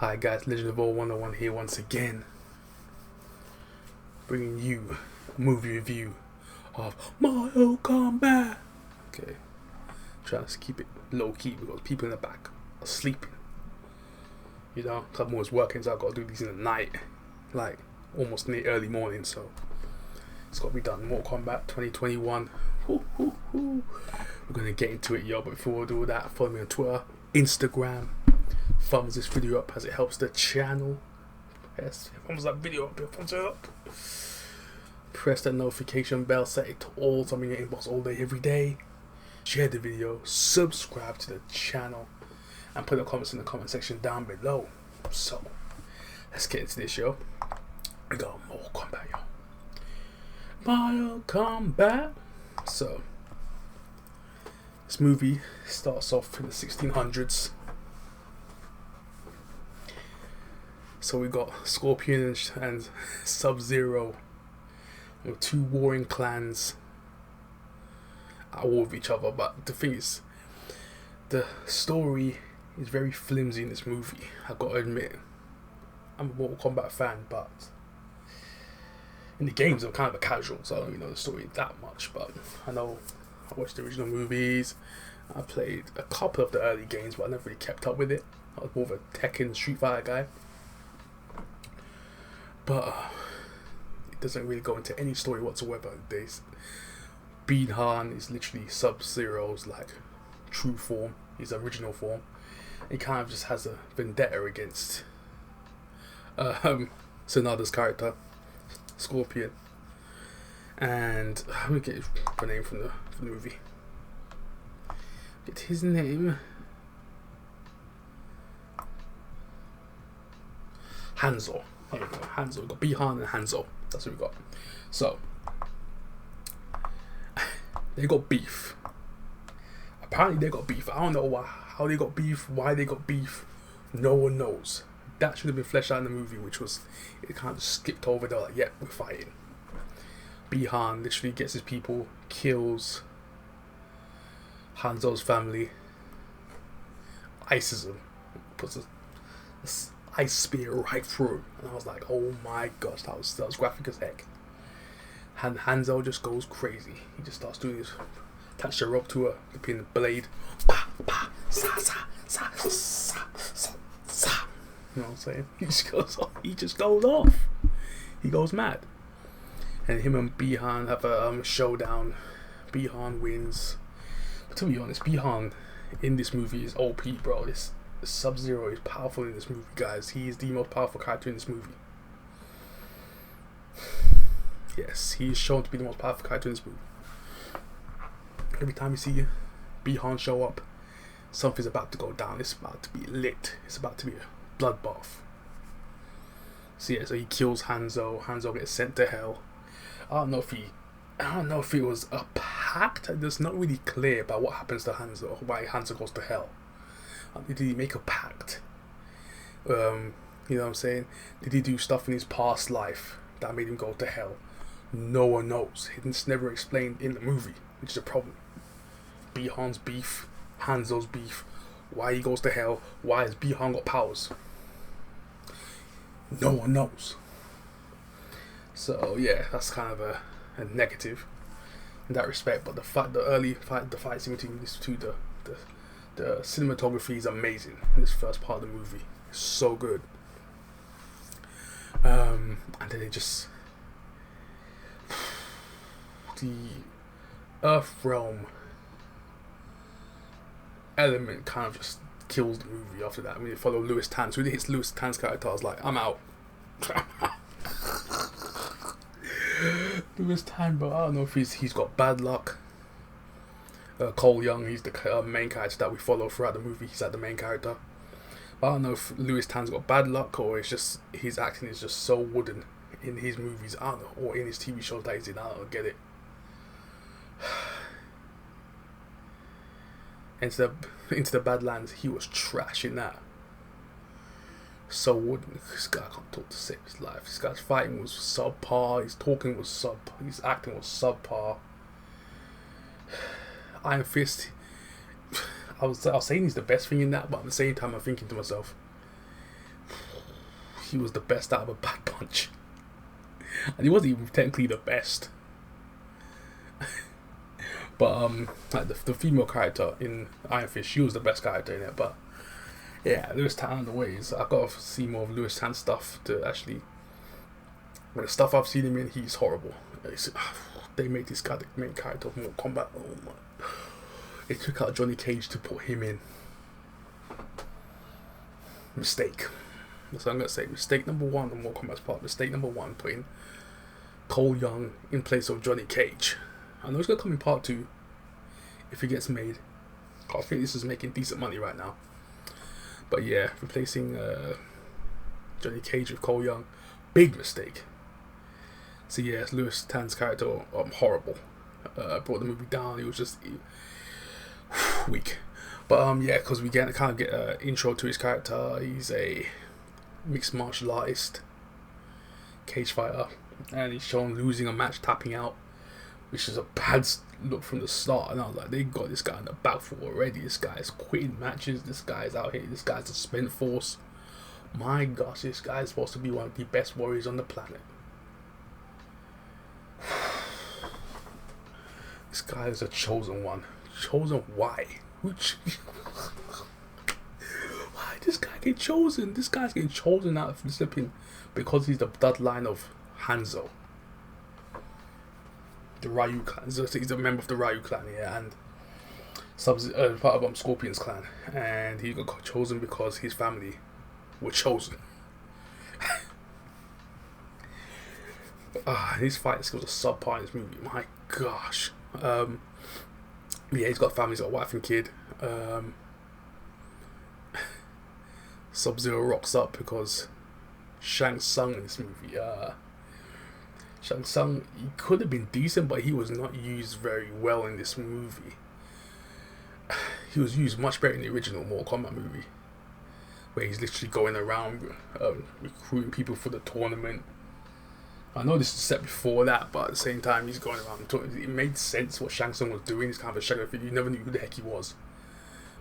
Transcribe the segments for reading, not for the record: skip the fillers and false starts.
Hi guys, Legend of All 101 here once again, bringing you a movie review of Mortal Kombat. Okay, trying to keep it low key because people in the back are sleeping. You know, I'm always working, so I've got to do these in the night, like almost in the early morning, so it's got to be done. Mortal Kombat 2021. We're gonna get into it, yo, but before we do that, follow me on Twitter, Instagram. Thumbs this video up as it helps the channel. Yes, thumbs that video up, thumbs it up. Press that notification bell, set it to all, so I'm in your inbox all day, every day. Share the video, subscribe to the channel, and put the comments in the comment section down below. So, let's get into this, yo. We got Mortal Kombat, yo. Mortal Kombat. So, this movie starts off in the 1600s. So we got Scorpion and Sub-Zero, two warring clans at war with each other. But the thing is, the story is very flimsy in this movie. I gotta admit, I'm a Mortal Kombat fan, but in the games I'm kind of a casual, so I don't really know the story that much. But I know I watched the original movies. I played a couple of the early games, but I never really kept up with it. I was more of a Tekken Street Fighter guy. But it doesn't really go into any story whatsoever. Bihan is literally Sub-Zero's like true form, his original form. He kind of just has a vendetta against Sanada's character, Scorpion. And let me get the name from the movie. Get his name. Hanzo. There we go, Hanzo. We've got Bihan and Hanzo. That's what we got. So, they got beef. Apparently they got beef. I don't know how they got beef, why they got beef. No one knows. That should have been fleshed out in the movie, which was, it kind of skipped over. They're like, yep, we're fighting. Bihan literally gets his people, kills Hanzo's family, ices him, puts a ice spear right through him, and I was like, oh my gosh, that was graphic as heck. And Hanzo just goes crazy. He just starts doing this, attach the rope to the pin blade, pa, pa, sa, sa, sa, sa, sa, sa. You know what I'm saying? He just goes off. He goes mad. And him and Bihan have a showdown. Bihan wins. But to be honest, Bihan in this movie is OP, bro. This Sub-Zero is powerful in this movie, guys. He is the most powerful character in this movie. Yes, he is shown to be the most powerful character in this movie. Every time you see Bihan show up, something's about to go down. It's about to be lit. It's about to be a bloodbath. So yeah, so he kills Hanzo. Hanzo gets sent to hell. I don't know if it was a pact. It's not really clear about what happens to Hanzo, why Hanzo goes to hell. Did he make a pact? You know what I'm saying? Did he do stuff in his past life that made him go to hell? No one knows. It's never explained in the movie, which is a problem. Bihan's beef, Hanzo's beef, why he goes to hell, why has Bihan got powers? No one knows. So yeah, that's kind of a negative in that respect. But the fight scene between these two, the cinematography is amazing in this first part of the movie. It's so good. And then it just, the Earth Realm element kind of just kills the movie after that. I mean, you follow Lewis Tan. So when it hits Lewis Tan's character, I was like, I'm out. Lewis Tan, bro, I don't know if he's got bad luck. Cole Young, he's the main character that we follow throughout the movie. He's like the main character. But I don't know if Lewis Tan's got bad luck or it's just his acting is just so wooden in his movies. I don't know, or in his TV shows that he's in. I don't get it. Into the Badlands, he was trash in that. So wooden. This guy can't talk to save his life. This guy's fighting was subpar. His talking was subpar. His acting was subpar. Iron Fist, I was saying he's the best thing in that, but at the same time I'm thinking to myself, he was the best out of a bad bunch. And he wasn't even technically the best. But like the female character in Iron Fist, she was the best character in it. But yeah, Lewis Tan the ways. I've got to see more of Lewis Tan stuff to actually. The stuff I've seen him in, he's horrible. They made this guy the main character of Mortal Kombat. Oh my! They took out Johnny Cage to put him in. Mistake. That's what I'm gonna say. Mistake number one on Mortal Kombat's part. Mistake number one, putting Cole Young in place of Johnny Cage. I know it's gonna come in part 2 if it gets made. I think this is making decent money right now. But yeah, replacing Johnny Cage with Cole Young, big mistake. So yeah, Lewis Tan's character, horrible. Brought the movie down. It was just weak. But yeah, because we kind of get an intro to his character. He's a mixed martial artist, cage fighter, and he's shown losing a match, tapping out, which is a bad look from the start. And I was like, they got this guy in the back foot already. This guy's quitting matches. This guy's out here. This guy's a spent force. My gosh, this guy's supposed to be one of the best warriors on the planet. This guy is a chosen one. Chosen why? Why this guy get chosen? This guy's getting chosen out of flipping because he's the bloodline of Hanzo. The Ryu clan. He's a member of the Ryu clan, yeah, and part of Scorpion's clan. And he got chosen because his family were chosen. His fight skills are subpar in this movie. My gosh. Yeah, he's got a family, he's got a wife and kid. Sub-Zero rocks up because Shang Tsung in this movie. Shang Tsung, he could have been decent, but he was not used very well in this movie. He was used much better in the original Mortal Kombat movie, where he's literally going around recruiting people for the tournament. I know this is set before that, but at the same time, he's going around. It made sense what Shang Tsung was doing. He's kind of a shadow figure. You never knew who the heck he was.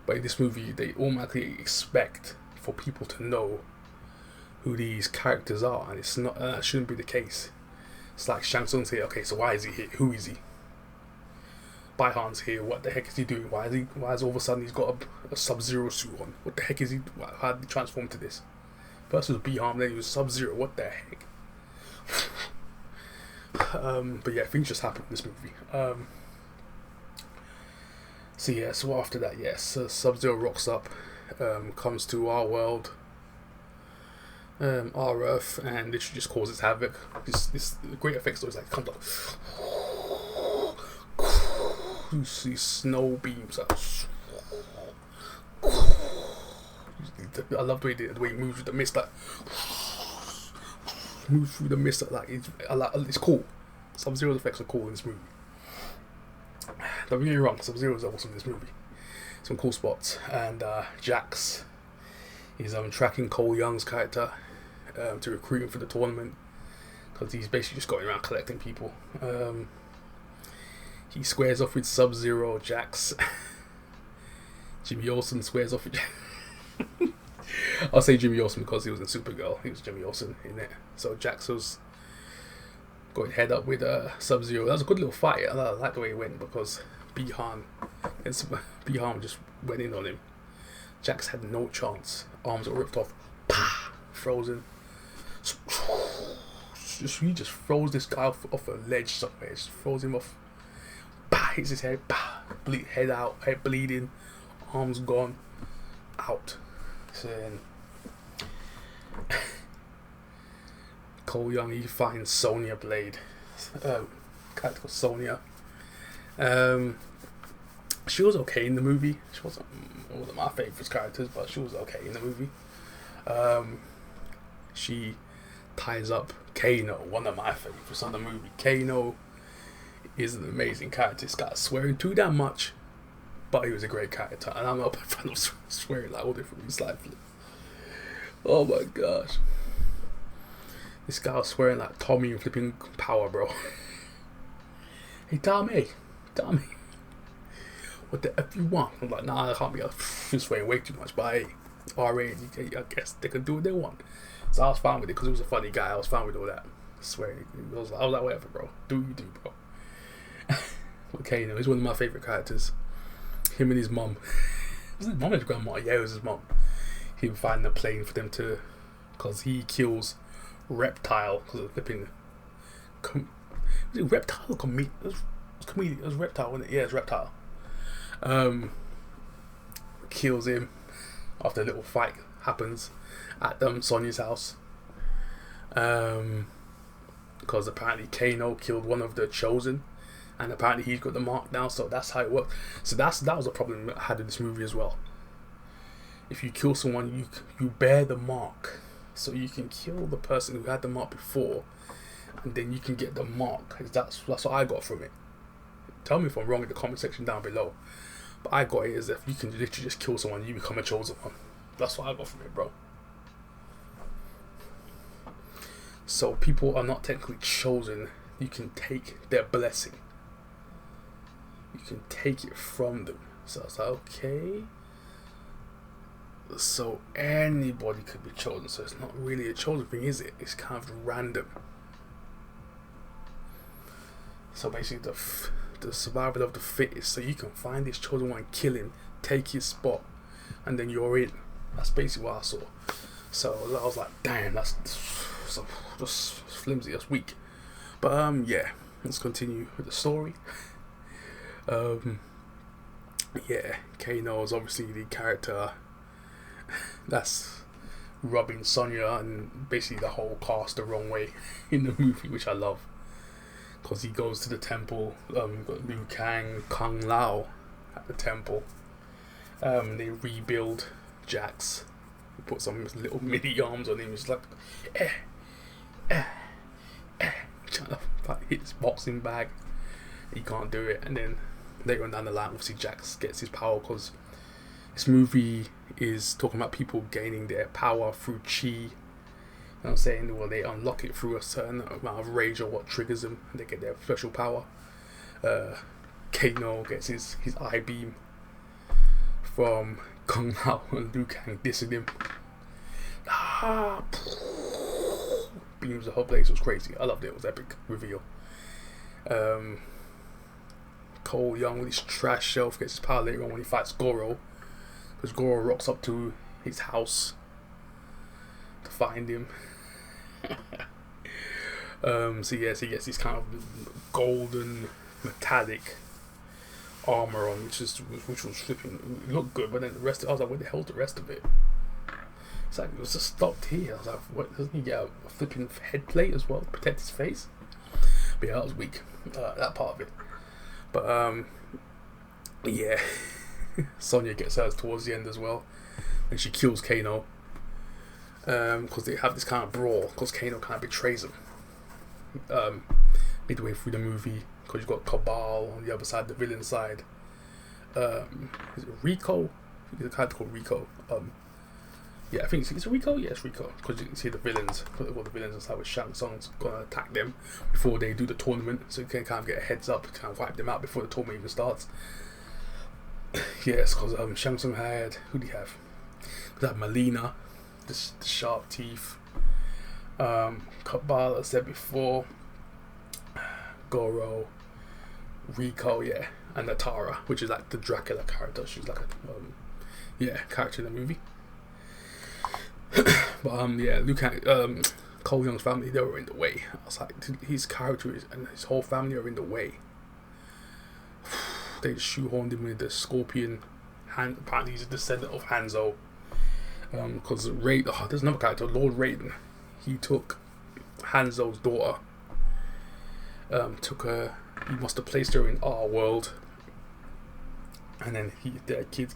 But in this movie, they automatically expect for people to know who these characters are, and it's not. That shouldn't be the case. It's like Shang Tsung say, okay, so why is he here? Who is he? Baihan's here. What the heck is he doing? Why is all of a sudden he's got a Sub-Zero suit on? What the heck is he? How did he transform to this? First was Baihan, then he was Sub-Zero. What the heck? But yeah, things just happened in this movie. So yeah, so after that, yes, Sub-Zero rocks up, comes to our world, our Earth, and literally just causes havoc. This great effects story is like comes up, you see snow beams. I love the way he moves with the mist, like moves through the mist, like it's cool. Sub-Zero's effects are cool in this movie. Don't get me wrong, Sub-Zero is awesome in this movie. Some cool spots, and Jax is tracking Cole Young's character to recruit him for the tournament because he's basically just going around collecting people. He squares off with Sub-Zero, Jax. Jimmy Olsen squares off with Jax. I'll say Jimmy Olsen because he was in Supergirl. He was Jimmy Olsen in it. So Jax was going head up with Sub-Zero. That was a good little fight. I like the way it went because Baihan just went in on him. Jax had no chance. Arms were ripped off. Pah! Frozen. He just throws this guy off a ledge somewhere. Just throws him off. Bah! Hits his head. Bah! Head out. Head bleeding. Arms gone. Out. So then Cole Young, he finds Sonya Blade, character called Sonya. She was okay in the movie. She wasn't one of my favourite characters, but she was okay in the movie. She ties up Kano, one of my favourites on the movie. Kano is an amazing character. This guy's swearing too damn much, but he was a great character, and I'm not a fan of swearing like all different reasons. Like, oh my gosh, this guy was swearing like Tommy and flipping Power, bro. Hey Tommy, what the F you want? I'm like, nah, I can't be swearing way too much, but hey, R-rated, I guess they can do what they want. So I was fine with it because he was a funny guy. I was fine with all that. I swear, I was like, whatever, bro. Do you do, bro? Okay, he's one of my favorite characters. Him and his mum. Was his mum or his grandma? Yeah, it was his mum. Him finding a plane for them to, because he kills Reptile because of flipping. Was it Reptile or comedian? It was Reptile, wasn't it? Yeah, it's Reptile. Kills him after a little fight happens at Sonya's house. Because apparently Kano killed one of the chosen, and apparently he's got the mark now, so that's how it works. So that was a problem I had in this movie as well. If you kill someone, you bear the mark, so you can kill the person who had the mark before, and then you can get the mark. That's what I got from it. Tell me if I'm wrong in the comment section down below. But I got it as if you can literally just kill someone, you become a chosen one. That's what I got from it, bro. So people are not technically chosen. You can take their blessing. You can take it from them. So I was like, okay. So anybody could be chosen. So it's not really a chosen thing, is it? It's kind of random. So basically the survival of the fittest. So you can find this chosen one, kill him, take his spot, and then you're in. That's basically what I saw. So I was like, damn, that's so just flimsy, that's weak. But yeah, let's continue with the story. Yeah, Kano is obviously the character that's rubbing Sonya and basically the whole cast the wrong way in the movie, which I love. Because he goes to the temple, we've got Liu Kang, Kung Lao at the temple. They rebuild Jax. He puts some little mini arms on him. He's like, trying to hit his boxing bag. He can't do it. And then later on down the line, obviously Jax gets his power, because this movie is talking about people gaining their power through chi. You know what I'm saying? Well, they unlock it through a certain amount of rage or what triggers them, and they get their special power. Kano gets his eye beam from Kung Lao and Liu Kang dissing him. Beams the whole place. It was crazy. I loved it. It was epic reveal. Cole Young with his trash shelf gets his power later on when he fights Goro, because Goro rocks up to his house to find him. So yes, he gets this kind of golden metallic armor on, which was flipping. It looked good, but then the rest I was like, where the hell's the rest of it? It's like, it was just stopped here. I was like, what, doesn't he get a flipping head plate as well to protect his face? But yeah, that was weak, that part of it. But yeah, Sonya gets hers towards the end as well, and she kills Kano, because they have this kind of brawl, because Kano kind of betrays him midway through the movie, because you've got Cabal on the other side, the villain side. Is it Rico? There's a character called Rico. Yeah, I think it's Rico. Yeah, it's Rico, because you can see the villains. All the villains inside with Shang Tsung's gonna attack them before they do the tournament, so you can kind of get a heads up, kind of wipe them out before the tournament even starts. Yes, because Shang Tsung had, who do you have? We had Melina, the sharp teeth. Cabal, I said before. Goro, Rico, yeah, and Natara, which is like the Dracula character. She's like a character in the movie. But yeah, Liu Kang, Cole Young's family, they were in the way. I was like, his character and his whole family are in the way. They just shoehorned him with the Scorpion. Apparently he's a descendant of Hanzo. Because there's another character, Lord Raiden. He took Hanzo's daughter. Took her. He must have placed her in our world. And then they had kids.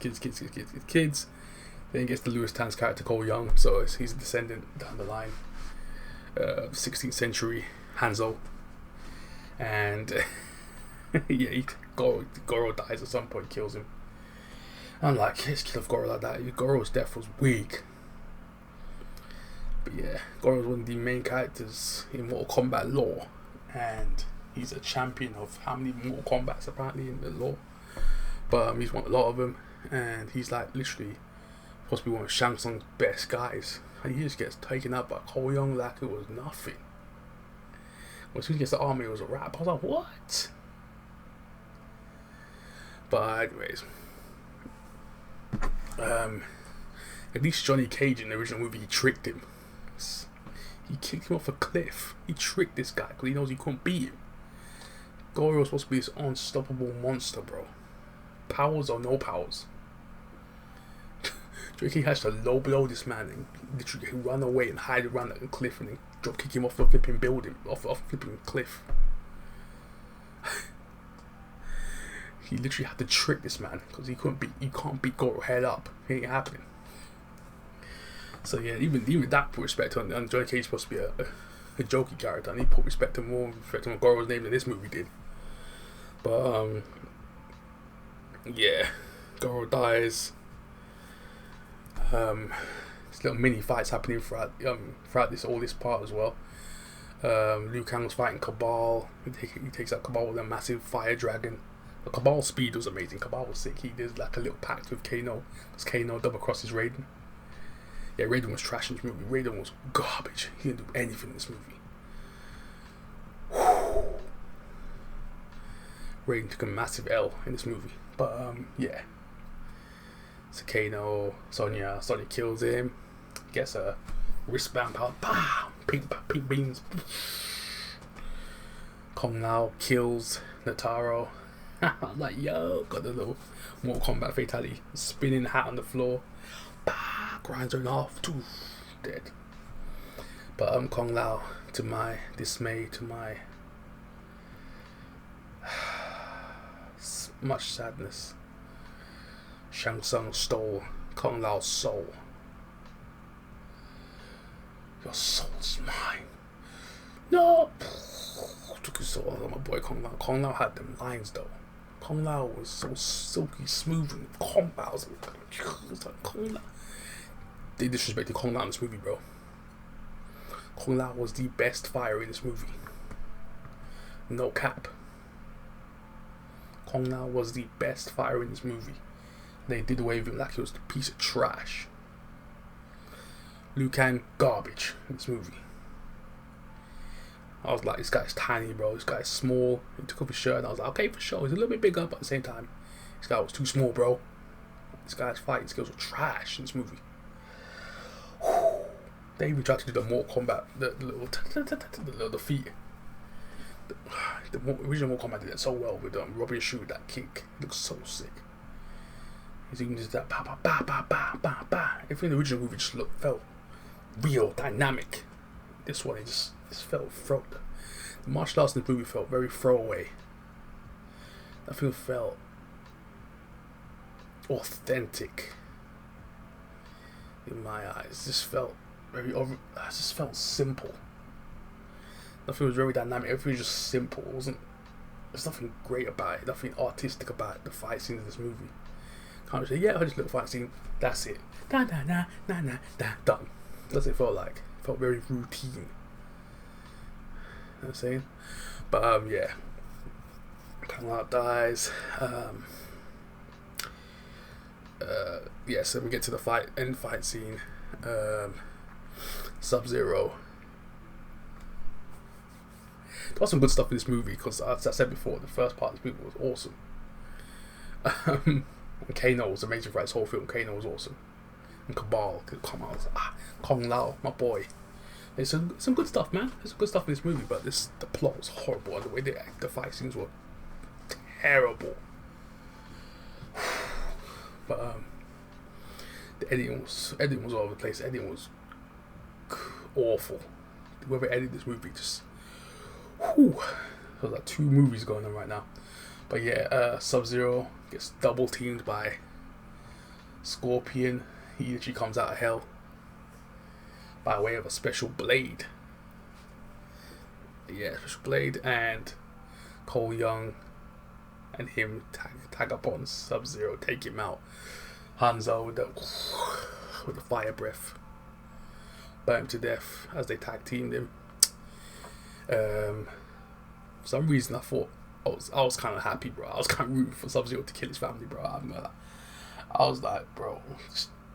Then he gets the Louis Tan's character Cole Young, so he's a descendant down the line. 16th century Hanzo. And yeah, Goro dies at some point, kills him. I'm like, let's kill off Goro like that. Goro's death was weak. But yeah, Goro's one of the main characters in Mortal Kombat lore. And he's a champion of how many Mortal Kombats apparently in the lore. But he's won a lot of them. And he's like literally Supposed to be one of Shang Tsung's best guys, and he just gets taken out by Ko Young like it was nothing. When he gets the army, it was a wrap. I was like, what? But anyways, at least Johnny Cage in the original movie, he tricked him. He kicked him off a cliff. He tricked this guy because he knows he couldn't beat him. Goro was supposed to be this unstoppable monster, bro. Powers or no powers. Johnny Cage has to low blow this man and literally run away and hide around that cliff and then drop kick him off the flipping building, off a flipping cliff. He literally had to trick this man because you can't beat Goro head up. It ain't happening. So yeah, even that put respect on. And Johnny Cage is supposed to be a jokey character, and he put respect on more respect on Goro's name than this movie did. But yeah, Goro dies. There's little mini fights happening throughout this part as well. Liu Kang was fighting Cabal. He takes out Cabal with a massive fire dragon. The Cabal's speed was amazing. Cabal was sick. He did like a little pact with Kano, because Kano double crosses Raiden. Yeah, Raiden was trash in this movie. Raiden was garbage. He didn't do anything in this movie. Raiden took a massive L in this movie. But yeah. So Kano, Sonya kills him. Gets a wristband power. Bam! Pink beams. Kung Lao kills Nataro. I'm like, yo, got the little Mortal Kombat fatality. Spinning hat on the floor. Bah, grinds her in half. Dead. But Kung Lao, to my dismay, to my much sadness, Shang Tsung stole Kung Lao's soul. Your soul's mine. No! Took his soul out of my boy Kung Lao. Kung Lao had them lines though. Kung Lao was so silky smooth and combat. I was like, Kung Lao. They disrespected Kung Lao in this movie, bro. Kung Lao was the best fighter in this movie. No cap. Kung Lao was the best fighter in this movie. They did away with him like he was a piece of trash. Liu Kang, garbage in this movie. I was like, this guy's tiny, bro. This guy's small. He took off his shirt and I was like, okay, for sure. He's a little bit bigger, but at the same time, this guy was too small, bro. This guy's fighting skills were trash in this movie. They even tried to do the Mortal Kombat, the little feet. The original Mortal Kombat did that so well with Robin Shoe, that kick. It looks so sick. He's even just that ba ba ba ba ba ba ba. Everything in the original movie just felt real, dynamic. This one, it just felt throat. The martial arts in the movie felt very throwaway. Nothing felt authentic in my eyes. Just felt just felt simple. Nothing was very dynamic. Everything was just simple. There's nothing great about it. Nothing artistic about the fight scenes in this movie. Can't just say, yeah, I just little fight scene. That's it. Da da da da da da. Done. That's what it felt like. It felt very routine. You know what I'm saying? But yeah. Kung Lao dies. Yeah, so we get to the end fight scene. Sub-Zero. There was some good stuff in this movie because, as I said before, the first part of this movie was awesome. Kano was amazing for this whole film. Kano was awesome. And Cabal could come out. Kung Lao, my boy. There's some good stuff, man. There's some good stuff in this movie, but the plot was horrible and the way the fight scenes were terrible. But the editing was all over the place. The editing was awful. Whoever edited this movie just there's like 2 movies going on right now. But yeah, Sub-Zero gets double teamed by Scorpion. He literally comes out of hell by way of a special blade. Yeah, special blade, and Cole Young and him tag up on Sub-Zero, take him out. Hanzo with the fire breath burn him to death as they tag teamed him. For some reason I thought I was kind of happy, bro. I was kind of rooting for Sub-Zero to kill his family, bro. I was like, bro,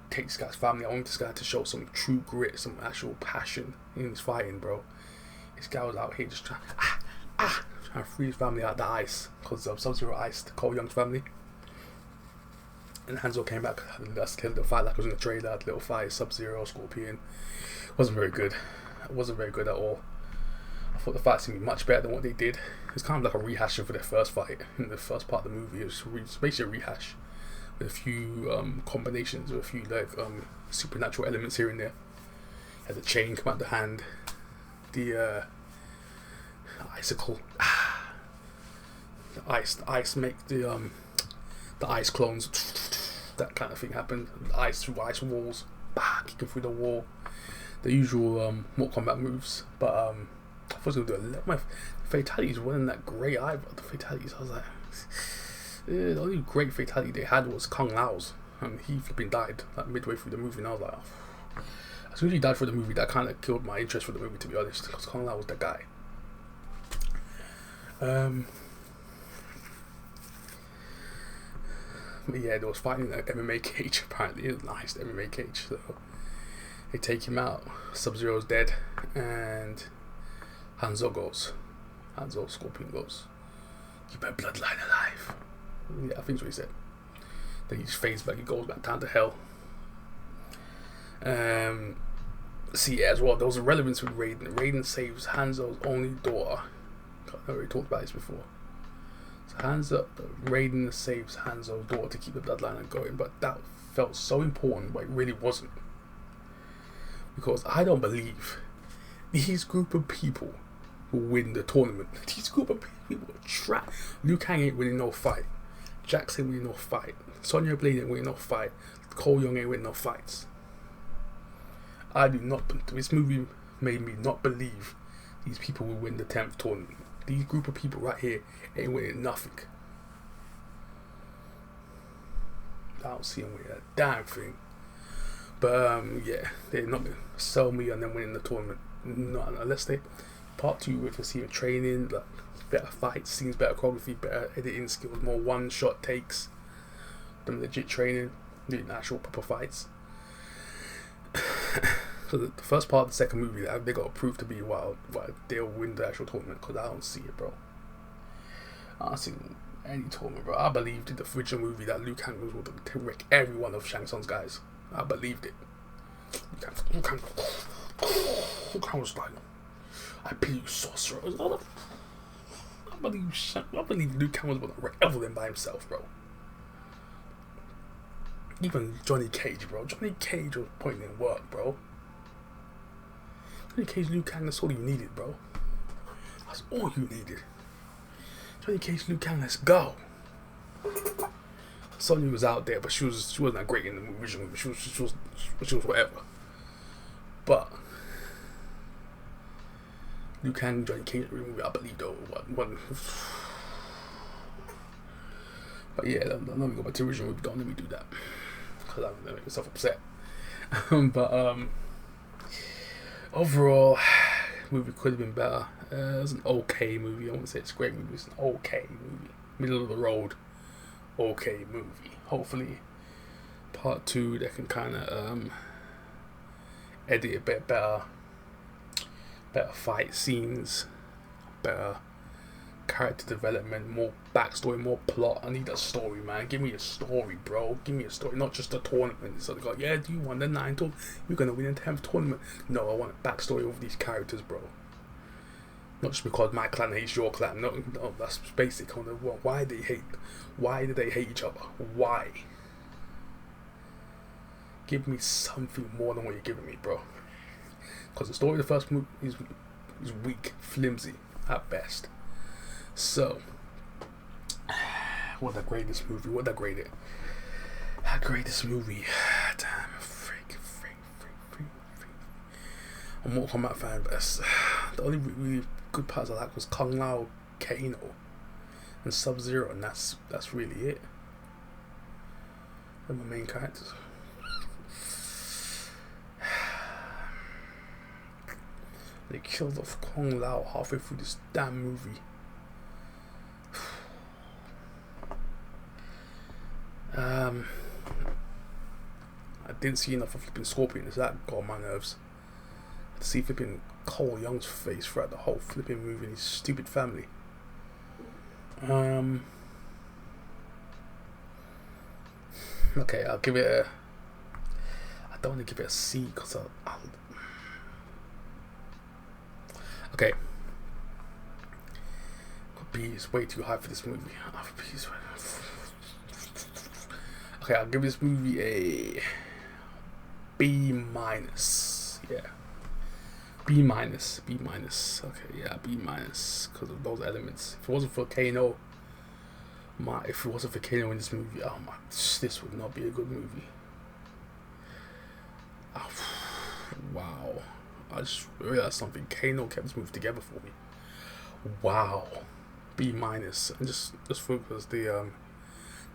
take this guy's family. I want this guy to show some true grit, some actual passion in his fighting, bro. This guy was out here just trying to free his family out of the ice because Sub-Zero iced Cole Young's family. And Hanzo came back. That's the fight like it was in the trailer. That little fight, Sub-Zero, Scorpion. Wasn't very good. It wasn't very good at all. I thought the fight seemed to be much better than what they did. It's kind of like a rehash for their first fight in the first part of the movie. It was basically a rehash with a few combinations, with a few like supernatural elements here and there. Had the chain come out the hand, the icicle, the ice make the ice clones. That kind of thing happened. Ice through ice walls, kicking through the wall. The usual Mortal Kombat moves, but I thought I was gonna do a lot. My fatalities weren't that great either. The fatalities, I was like, the only great fatality they had was Kung Lao's, and he flipping died like midway through the movie, and I was like, as soon as he died for the movie, that kind of killed my interest for the movie, to be honest, because Kung Lao was that guy. But yeah, there was fighting in an MMA cage. Apparently, it was nice MMA cage. So they take him out. Sub-Zero's dead, and Hanzo, Scorpion goes, "Keep my bloodline alive." Yeah, I think that's what he said. Then he just fades back. He goes back down to hell. See, as well, there was a relevance with Raiden. Raiden saves Hanzo's only daughter. I already talked about this before. So Raiden saves Hanzo's daughter to keep the bloodline going, but that felt so important, but it really wasn't. Because I don't believe these group of people will win the tournament. These group of people are trapped. Liu Kang ain't winning no fight. Jax ain't winning no fight. Sonya Blade ain't winning no fight. Cole Young ain't winning no fights. I do not. This movie made me not believe these people will win the 10th tournament. These group of people right here ain't winning nothing. I don't see them winning a damn thing. But yeah, they're not gonna sell me on them winning the tournament. Not unless they part 2 with us even training, like better fight scenes, better choreography, better editing skills, more one-shot takes, them legit training, doing actual proper fights. So the first part of the second movie, they got to prove to be wild, but they'll win the actual tournament, because I don't see it, bro. I don't see any tournament, bro. I believed in the original movie that Liu Kang was going to wreck every one of Shang Tsung's guys. I believed it. Liu Kang was like, "I beat you, sorcerer." I believe Liu Kang was going to wreck everything by himself, bro. Even Johnny Cage, bro. Johnny Cage was putting in work, bro. Johnny Cage, Liu Kang, that's all you needed, bro. That's all you needed. Johnny Cage, Liu Kang, let's go. Sonya was out there, but she wasn't that great in the original movie. She was whatever. But Liu Kang, Johnny Cage movie, I believe though one. But yeah, let me go back to the original movie. Don't let me do that, because I'm gonna make myself upset. But overall, movie could have been better. It was an okay movie. I wouldn't say it's a great movie. It's an okay movie, middle of the road, okay movie. Hopefully, part 2 they can kind of edit a bit better fight scenes, better character development, more backstory, more plot. I need a story, man. Give me a story, bro. Give me a story, not just a tournament. So they go, "Yeah, do you want the 9th tournament? You're gonna win the 10th tournament." No, I want a backstory over these characters, bro. Not just because my clan hates your clan. No, that's basic. Why do they hate? Why do they hate each other? Why? Give me something more than what you're giving me, bro. Because the story of the first movie is weak, flimsy at best. So, what a greatest movie. What a grade it. How great this movie. Damn, freak. I'm a Mortal Kombat fan, but the only really good parts I like was Kung Lao, Kano, and Sub-Zero, and that's really it. They're my main characters. They killed off Kung Lao halfway through this damn movie. I didn't see enough of flipping Scorpion, so that got on my nerves. To see flipping Cole Young's face throughout the whole flipping movie and his stupid family. Okay, I'll give it a. I don't want to give it a C because okay. B is way too high for this movie. Okay, I'll give this movie a B minus. Yeah, B minus. B minus. Okay, yeah, B minus because of those elements. If it wasn't for Kano, if it wasn't for Kano in this movie, oh my, this would not be a good movie. Oh, wow, I just realized something. Kano kept this movie together for me. Wow, B minus. And just focus the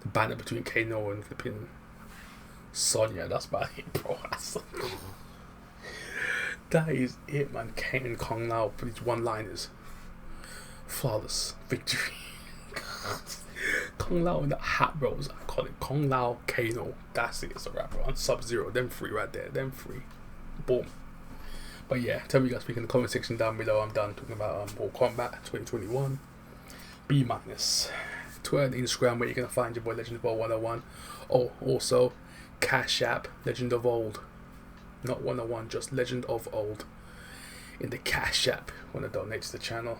banner between Kano and flipping Sonya. That's about it, bro. That is it, man. Kane and Kung Lao for these one-liners. Flawless victory. Kung Lao in the hat rolls. I call it Kung Lao Kano. That's it. It's a wrap, bro. On Sub-Zero. Them three right there. Them three. Boom. But yeah, tell me you guys speak in the comment section down below. I'm done talking about Mortal Kombat 2021. B minus. Twitter and Instagram where you're gonna find your boy Legend of Old 101. Oh, also CASHAPP Legend of Old. Not 101, just Legend of Old. In the CASHAPP. Wanna donate to the channel.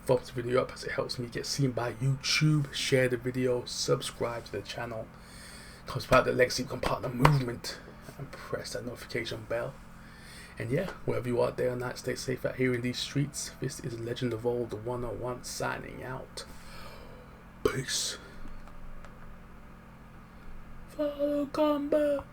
Thumbs the video up as it helps me get seen by YouTube. Share the video, subscribe to the channel. Comes part of the Legacy Become Partner movement. And press that notification bell. And yeah, wherever you are day or night, stay safe out here in these streets. This is Legend of Old 101 signing out. Peace. Mortal Kombat.